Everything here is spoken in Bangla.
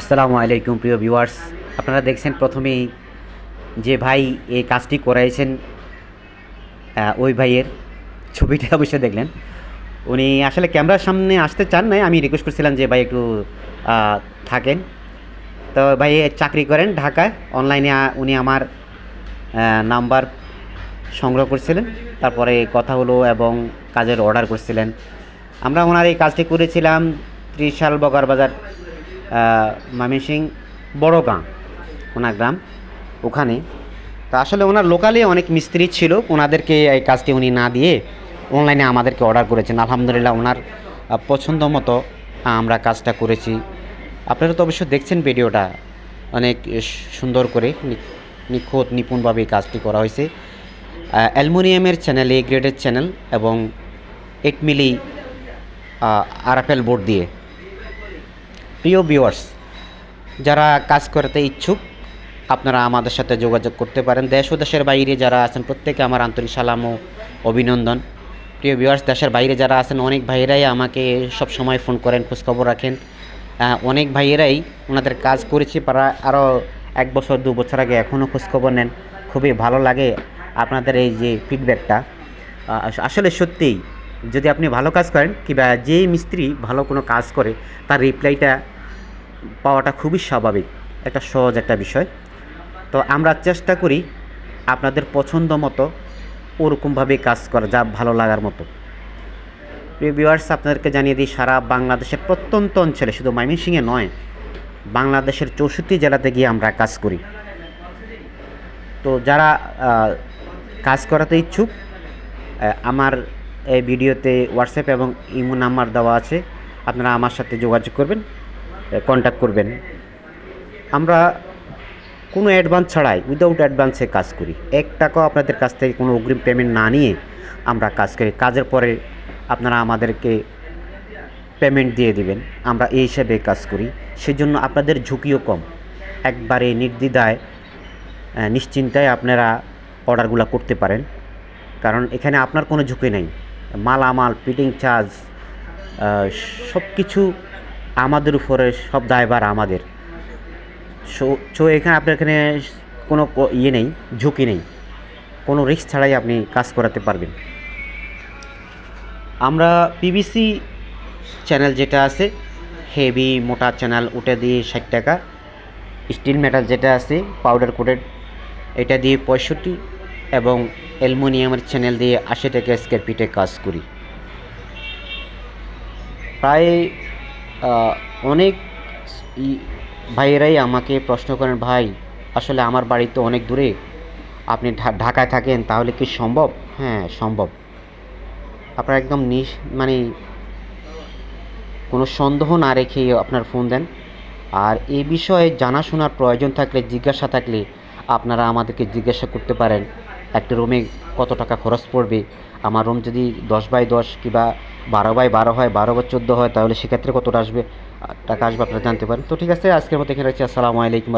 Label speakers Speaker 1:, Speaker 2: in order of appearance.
Speaker 1: আসসালামু আলাইকুম প্রিয় ভিউয়ার্স। আপনারা দেখছেন প্রথমেই যে ভাই এই কাজটি করাইছেন, ওই ভাইয়ের ছবিটা অবশ্যই দেখলেন। উনি আসলে ক্যামেরার সামনে আসতে চান নাই, আমি রিকোয়েস্ট করছিলাম যে ভাই একটু থাকেন। তো ভাই চাকরি করেন ঢাকায়, অনলাইনে উনি আমার নাম্বার সংগ্রহ করছিলেন, তারপরে কথা হলো এবং কাজের অর্ডার করছিলেন। আমরা ওনার এই কাজটি করেছিলাম ত্রিশাল বগার বাজার, ময়মনসিংহ বড় গাঁ, ওনার গ্রাম ওখানে। তা আসলে ওনার লোকালে অনেক মিস্ত্রি ছিল, ওনাদেরকে এই কাজটি উনি না দিয়ে অনলাইনে আমাদেরকে অর্ডার করেছেন। আলহামদুলিল্লাহ ওনার পছন্দ মতো আমরা কাজটা করেছি। আপনারা তো অবশ্য দেখছেন ভিডিওটা, অনেক সুন্দর করে নিখুঁত নিপুণভাবে এই কাজটি করা হয়েছে। অ্যালুমিনিয়ামের চ্যানেল, এ গ্রেডের চ্যানেল এবং 8 মিলি আরএফএল বোর্ড দিয়ে। প্রিয় ভিউয়ার্স, যারা কাজ করতে ইচ্ছুক আপনারা আমাদের সাথে যোগাযোগ করতে পারেন। দেশ ও দেশের বাইরে যারা আছেন প্রত্যেকে আমার আন্তরিক সালাম ও অভিনন্দন। প্রিয় ভিউয়ার্স, দেশের বাইরে যারা আছেন অনেক ভাইয়েরাই আমাকে সব সময় ফোন করেন, খোঁজখবর রাখেন। অনেক ভাইয়েরাই ওনাদের কাজ করেছি প্রায় আরও 1 বছর 2 বছর আগে, এখনও খোঁজখবর নেন। খুবই ভালো লাগে আপনাদের এই যে ফিডব্যাকটা। আসলে সত্যিই যদি আপনি ভালো কাজ করেন কিংবা যেই মিস্ত্রি ভালো কোনো কাজ করে তার রিপ্লাইটা পাওয়াটা খুবই স্বাভাবিক, একটা সহজ একটা বিষয়। তো আমরা চেষ্টা করি আপনাদের পছন্দ মতো ওরকমভাবে কাজ করা, যা ভালো লাগার মতো। প্রিয় ভিউয়ার্স, আপনাদেরকে জানিয়ে দিই সারা বাংলাদেশের প্রত্যন্ত অঞ্চলে, শুধু ময়মনসিংহে নয়, বাংলাদেশের 64 জেলাতে গিয়ে আমরা কাজ করি। তো যারা কাজ করাতে ইচ্ছুক, আমার এই ভিডিওতে হোয়াটসঅ্যাপ এবং ইমো নাম্বার দেওয়া আছে, আপনারা আমার সাথে যোগাযোগ করবেন, কন্ট্যাক্ট করবেন। আমরা কোনো অ্যাডভান্স ছাড়াই, উইদাউট অ্যাডভান্সে কাজ করি। 1 টাকাও আপনাদের কাছ থেকে কোনো অগ্রিম পেমেন্ট না নিয়ে আমরা কাজ করি। কাজের পরে আপনারা আমাদেরকে পেমেন্ট দিয়ে দিবেন, আমরা এই হিসাবে কাজ করি। সেজন্য আপনাদের ঝুঁকিও কম, একবারে নির্দ্বিধায় নিশ্চিন্তায় আপনারা অর্ডারগুলো করতে পারেন, কারণ এখানে আপনার কোনো ঝুঁকি নেই। মালামাল, ফিটিং চার্জ, সব কিছু আমাদের উপরে, সব দায়ভার আমাদের। সো এখানে আপনার এখানে কোনো ইয়ে নেই, ঝুঁকি নেই, কোনো রিস্ক ছাড়াই আপনি কাজ করাতে পারবেন। আমরা পিভিসি চ্যানেল যেটা আছে, হেভি মোটা চ্যানেল, ওটা দিয়ে 60 টাকা। স্টিল মেটাল যেটা আছে পাউডার কোটেড, এটা দিয়ে 65, এবং অ্যালুমিনিয়ামের চ্যানেল দিয়ে 80 টাকা স্কোয়ার ফিটে কাজ করি। প্রায় অনেক ভাইয়েরাই আমাকে প্রশ্ন করেন, ভাই আসলে আমার বাড়ি তো অনেক দূরে, আপনি ঢাকায় থাকেন, তাহলে কি সম্ভব? হ্যাঁ সম্ভব। আপনারা একদম মানে কোনো সন্দেহ না রেখেই আপনার ফোন দেন। আর এই বিষয়ে জানাশোনার প্রয়োজন থাকলে, জিজ্ঞাসা থাকলে আপনারা আমাদেরকে জিজ্ঞাসা করতে পারেন, একটা রুমে কত টাকা খরচ পড়বে। আমার রুম যদি 10x10 কিংবা 12x12 হয়, 12x14 হয়, তাহলে সেক্ষেত্রে কতটা টাকা আসবে আপনারা জানতে পারেন। তো ঠিক আছে, আজকের মতো এখানে রাখছি। আসসালামু আলাইকুম।